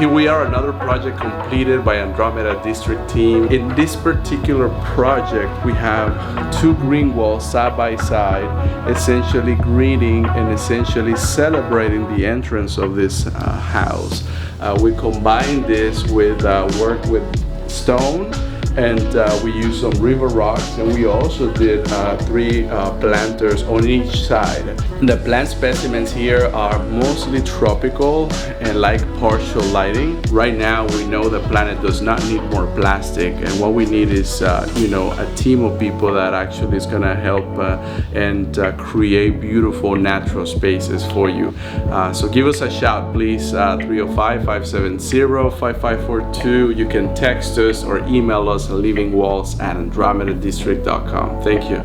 here we are, another project completed by Andromeda District team. In this particular project, we have two green walls side by side, essentially greeting and essentially celebrating the entrance of this house. We combined this with work with stone, and we used some river rocks, and we also did 3 planters on each side. The plant specimens here are mostly tropical and like partial lighting. Right now we know the planet does not need more plastic, and what we need is you know, a team of people that actually is gonna help and create beautiful natural spaces for you. So give us a shout, please. 305-570-5542. You can text us or email us at livingwalls@andromedadistrict.com. Thank you.